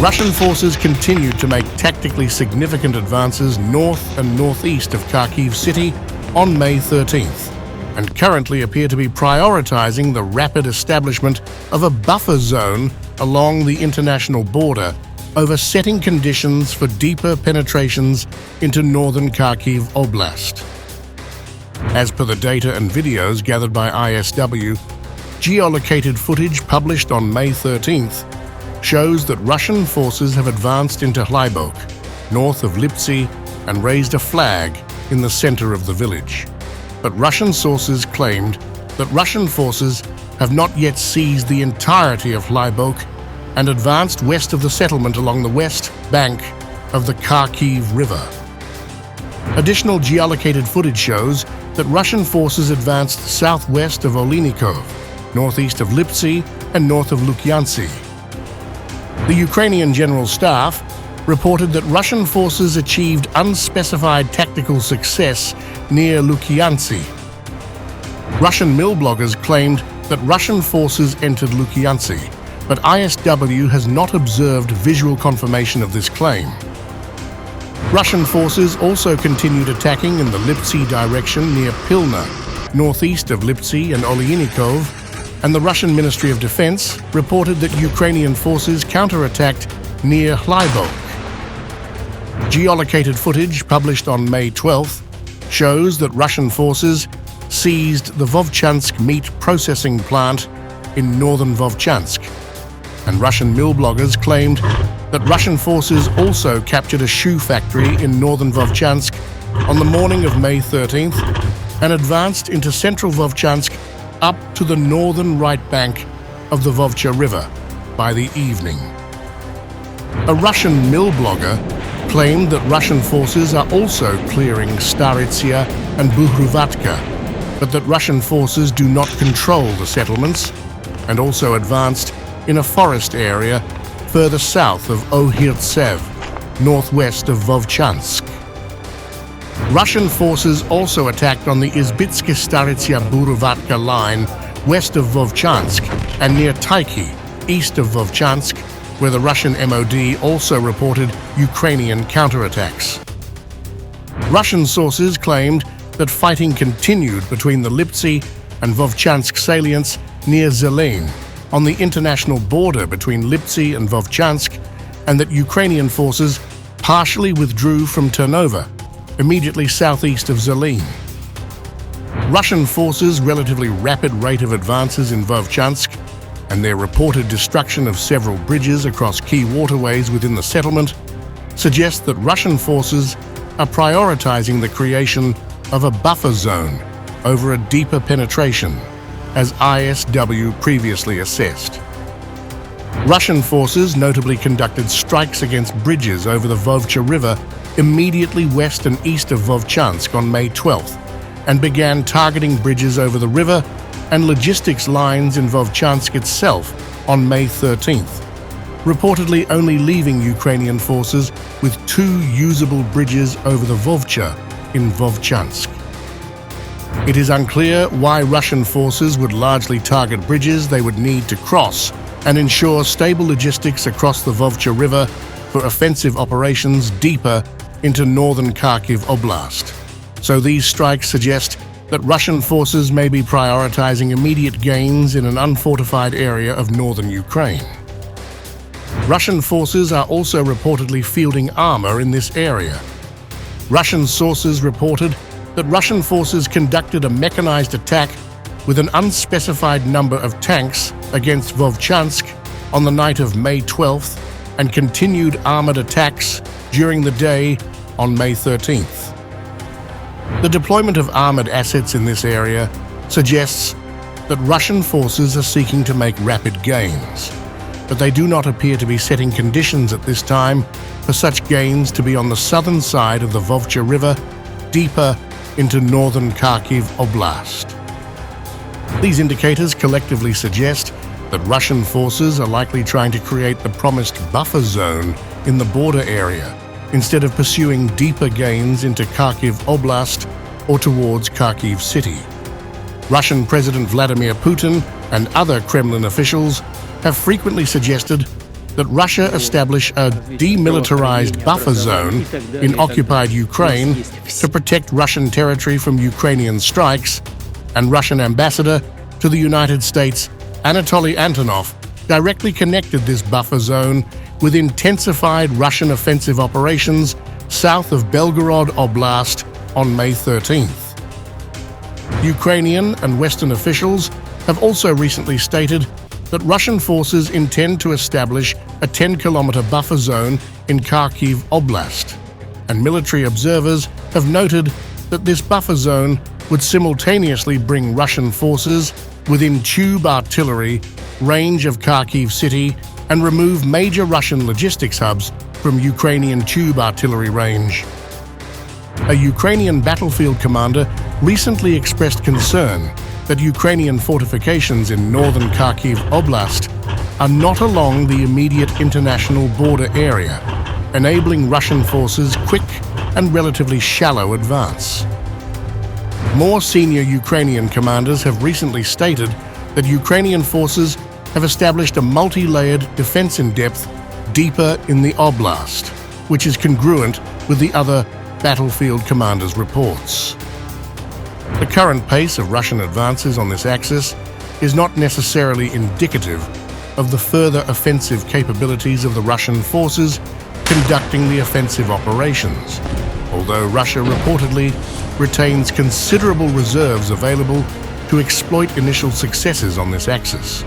Russian forces continued to make tactically significant advances north and northeast of Kharkiv City on May 13th, and currently appear to be prioritizing the rapid establishment of a buffer zone along the international border over setting conditions for deeper penetrations into northern Kharkiv Oblast. As per the data and videos gathered by ISW, geolocated footage published on May 13th shows that Russian forces have advanced into Hlyboke, north of Lipsy, and raised a flag in the center of the village. But Russian sources claimed that Russian forces have not yet seized the entirety of Hlyboke and advanced west of the settlement along the west bank of the Kharkiv River. Additional geolocated footage shows that Russian forces advanced southwest of Oleynikov, northeast of Lipsy, and north of Lukyantsy. The Ukrainian General Staff reported that Russian forces achieved unspecified tactical success near Lukyantsy. Russian mill bloggers claimed that Russian forces entered Lukyantsy, but ISW has not observed visual confirmation of this claim. Russian forces also continued attacking in the Lipsy direction near Pilna, northeast of Lipsy and Oleynikov, and the Russian Ministry of Defense reported that Ukrainian forces counterattacked near Hlyboke. Geolocated footage published on May 12th shows that Russian forces seized the Vovchansk meat processing plant in northern Vovchansk, and Russian mill bloggers claimed that Russian forces also captured a shoe factory in northern Vovchansk on the morning of May 13th and advanced into central Vovchansk up to the northern right bank of the Vovcha River by the evening. A Russian mill blogger claimed that Russian forces are also clearing Staritsya and Buhruvatka, but that Russian forces do not control the settlements and also advanced in a forest area further south of Ohirtsev, northwest of Vovchansk. Russian forces also attacked on the Izbitsk-Staritsya-Buhruvatka line west of Vovchansk and near Taiki, east of Vovchansk, where the Russian MOD also reported Ukrainian counterattacks. Russian sources claimed that fighting continued between the Lipsy and Vovchansk salients near Zelene, on the international border between Lipsy and Vovchansk, and that Ukrainian forces partially withdrew from Ternova, immediately southeast of Zelene. Russian forces' relatively rapid rate of advances in Vovchansk and their reported destruction of several bridges across key waterways within the settlement suggest that Russian forces are prioritizing the creation of a buffer zone over a deeper penetration, as ISW previously assessed. Russian forces notably conducted strikes against bridges over the Vovcha River immediately west and east of Vovchansk on May 12th, and began targeting bridges over the river and logistics lines in Vovchansk itself on May 13th, reportedly only leaving Ukrainian forces with 2 usable bridges over the Vovcha in Vovchansk. It is unclear why Russian forces would largely target bridges they would need to cross and ensure stable logistics across the Vovcha River for offensive operations deeper into northern Kharkiv Oblast. So these strikes suggest that Russian forces may be prioritizing immediate gains in an unfortified area of northern Ukraine. Russian forces are also reportedly fielding armor in this area. Russian sources reported that Russian forces conducted a mechanized attack with an unspecified number of tanks against Vovchansk on the night of May 12th and continued armored attacks during the day on May 13th. The deployment of armored assets in this area suggests that Russian forces are seeking to make rapid gains, but they do not appear to be setting conditions at this time for such gains to be on the southern side of the Vovcha River, deeper into northern Kharkiv Oblast. These indicators collectively suggest that Russian forces are likely trying to create the promised buffer zone in the border area, instead of pursuing deeper gains into Kharkiv Oblast or towards Kharkiv City. Russian President Vladimir Putin and other Kremlin officials have frequently suggested that Russia establish a demilitarized buffer zone in occupied Ukraine to protect Russian territory from Ukrainian strikes, and Russian ambassador to the United States, Anatoly Antonov, directly connected this buffer zone with intensified Russian offensive operations south of Belgorod Oblast on May 13th. Ukrainian and Western officials have also recently stated that Russian forces intend to establish a 10-kilometer buffer zone in Kharkiv Oblast, and military observers have noted that this buffer zone would simultaneously bring Russian forces within tube artillery range of Kharkiv City and remove major Russian logistics hubs from Ukrainian tube artillery range. A Ukrainian battlefield commander recently expressed concern that Ukrainian fortifications in northern Kharkiv Oblast are not along the immediate international border area, enabling Russian forces quick and relatively shallow advance. More senior Ukrainian commanders have recently stated that Ukrainian forces have established a multi-layered defense in depth deeper in the oblast, which is congruent with the other battlefield commanders' reports. The current pace of Russian advances on this axis is not necessarily indicative of the further offensive capabilities of the Russian forces conducting the offensive operations, although Russia reportedly retains considerable reserves available to exploit initial successes on this axis.